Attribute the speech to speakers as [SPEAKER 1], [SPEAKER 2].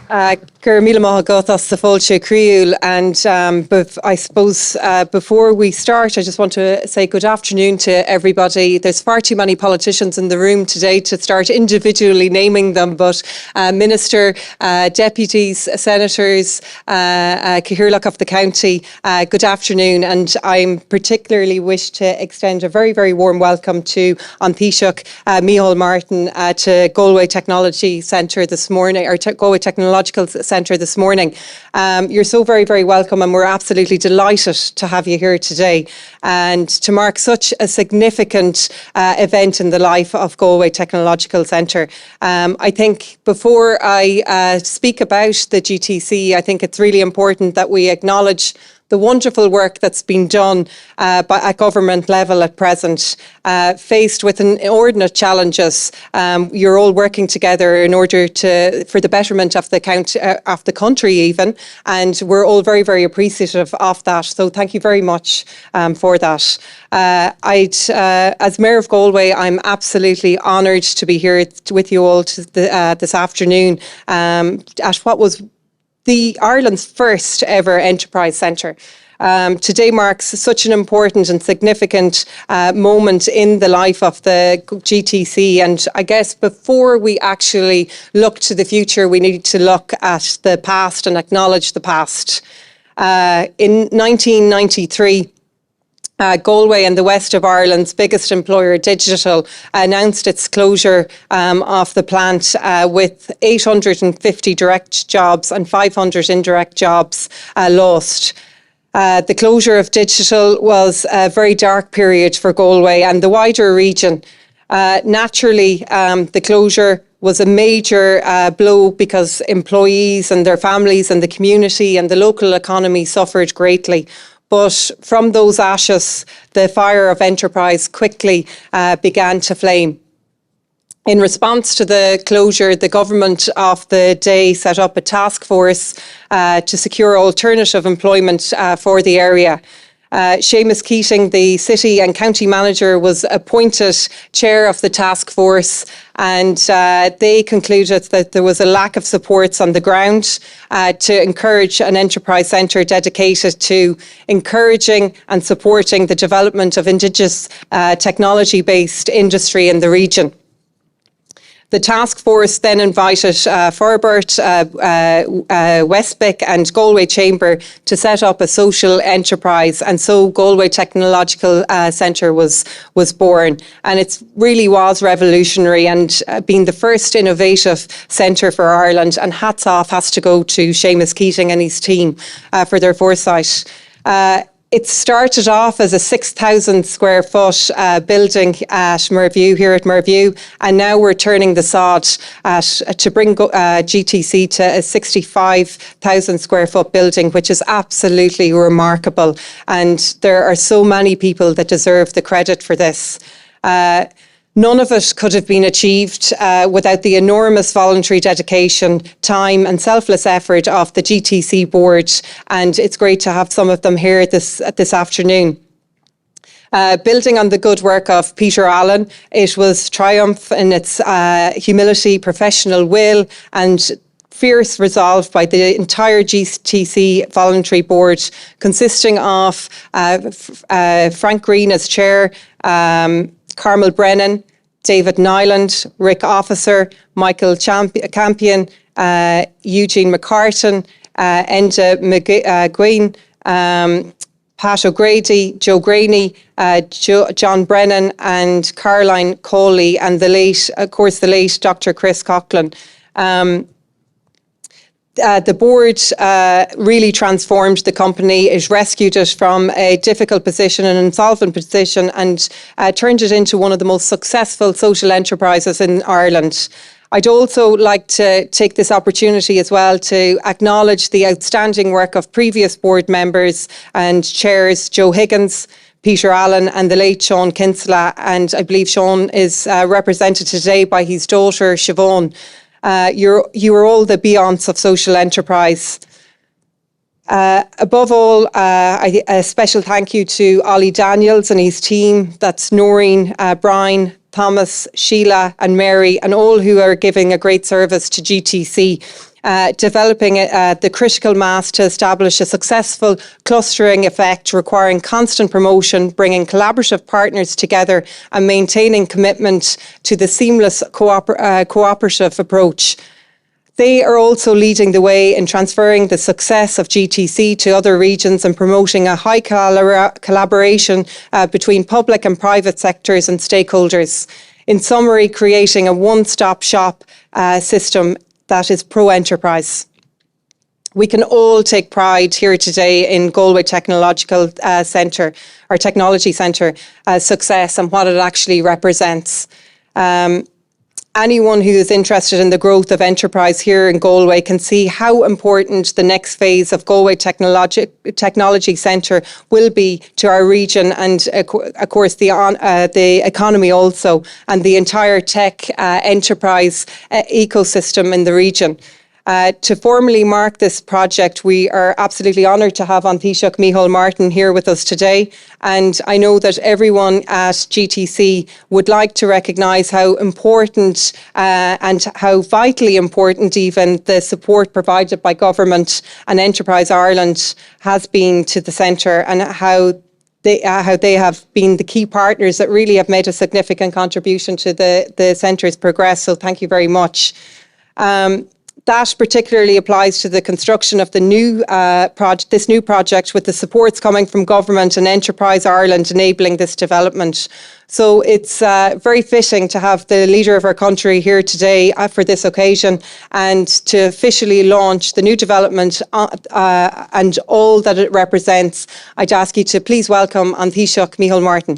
[SPEAKER 1] Gur míle maith agat sa fáilte críúil, and I suppose before we start, I just want to say good afternoon to everybody. There's far too many politicians in the room today to start individually naming them, but Minister, Deputies, Senators, Cathaoirleach of the County, good afternoon, and I'm particularly wish to extend a very, very warm welcome to An Taoiseach Micheál Martin to Galway Technology Centre this morning, or Galway Technological Centre this morning. You're so very, very welcome, and we're absolutely delighted to have you here today and to mark such a significant event in the life of Galway Technological Centre. I think before I speak about the GTC, I think it's really important that we acknowledge the wonderful work that's been done at government level at present, faced with inordinate challenges. You're all working together in order for the betterment of the country even, and we're all very, very appreciative of that. So thank you very much for that. As Mayor of Galway, I'm absolutely honoured to be here with you all this afternoon at what was Ireland's first ever enterprise centre. Today marks such an important and significant moment in the life of the GTC, and I guess before we actually look to the future, we need to look at the past and acknowledge the past. In 1993, Galway and the west of Ireland's biggest employer, Digital, announced its closure of the plant with 850 direct jobs and 500 indirect jobs lost. The closure of Digital was a very dark period for Galway and the wider region. Naturally, the closure was a major blow because employees and their families and the community and the local economy suffered greatly. But from those ashes, the fire of enterprise quickly began to flame. In response to the closure, the government of the day set up a task force to secure alternative employment for the area. Seamus Keating, the city and county manager, was appointed chair of the task force, and they concluded that there was a lack of supports on the ground to encourage an enterprise centre dedicated to encouraging and supporting the development of Indigenous technology-based industry in the region. The task force then invited Forbert, Westbeck and Galway Chamber to set up a social enterprise, and so Galway Technological Centre was born. And it really was revolutionary and being the first innovative centre for Ireland, and hats off has to go to Seamus Keating and his team for their foresight. It started off as a 6,000 square foot building at Merview, here at Merview, and now we're turning the sod to bring GTC to a 65,000 square foot building, which is absolutely remarkable. And there are so many people that deserve the credit for this. None of it could have been achieved without the enormous voluntary dedication, time and selfless effort of the GTC board, and it's great to have some of them here this afternoon. Building on the good work of Peter Allen, it was triumph in its humility, professional will and fierce resolve by the entire GTC voluntary board, consisting of Frank Green as chair, Carmel Brennan, David Nyland, Rick Officer, Michael Campion, Eugene McCartan, Enda McGueen, Pat O'Grady, Joe Graney, John Brennan and Caroline Coley, and the late Dr. Chris Coughlin. The board really transformed the company. It rescued it from a difficult position, an insolvent position, and turned it into one of the most successful social enterprises in Ireland. I'd also like to take this opportunity as well to acknowledge the outstanding work of previous board members and chairs, Joe Higgins, Peter Allen and the late Sean Kinsella, and I believe Sean is represented today by his daughter, Siobhan. You are all the Beyonce of social enterprise. Above all, a special thank you to Ollie Daniels and his team. That's Noreen, Brian, Thomas, Sheila and Mary, and all who are giving a great service to GTC. developing the critical mass to establish a successful clustering effect requiring constant promotion, bringing collaborative partners together and maintaining commitment to the seamless cooperative approach. They are also leading the way in transferring the success of GTC to other regions and promoting a high collaboration between public and private sectors and stakeholders. In summary, creating a one-stop shop system that is pro-enterprise. We can all take pride here today in Galway Technological Centre, or Technology Centre, success and what it actually represents. Anyone who is interested in the growth of enterprise here in Galway can see how important the next phase of Galway Technology Centre will be to our region and, of course, the economy also, and the entire tech enterprise ecosystem in the region. To formally mark this project, we are absolutely honoured to have An Taoiseach Micheál Martin here with us today. And I know that everyone at GTC would like to recognise how important and how vitally important even the support provided by government and Enterprise Ireland has been to the centre, and how they have been the key partners that really have made a significant contribution to the centre's progress. So thank you very much. That particularly applies to the construction of the new this new project, with the supports coming from government and Enterprise Ireland enabling this development. So it's very fitting to have the leader of our country here today for this occasion, and to officially launch the new development and all that it represents. I'd ask you to please welcome An Taoiseach Micheál Martin.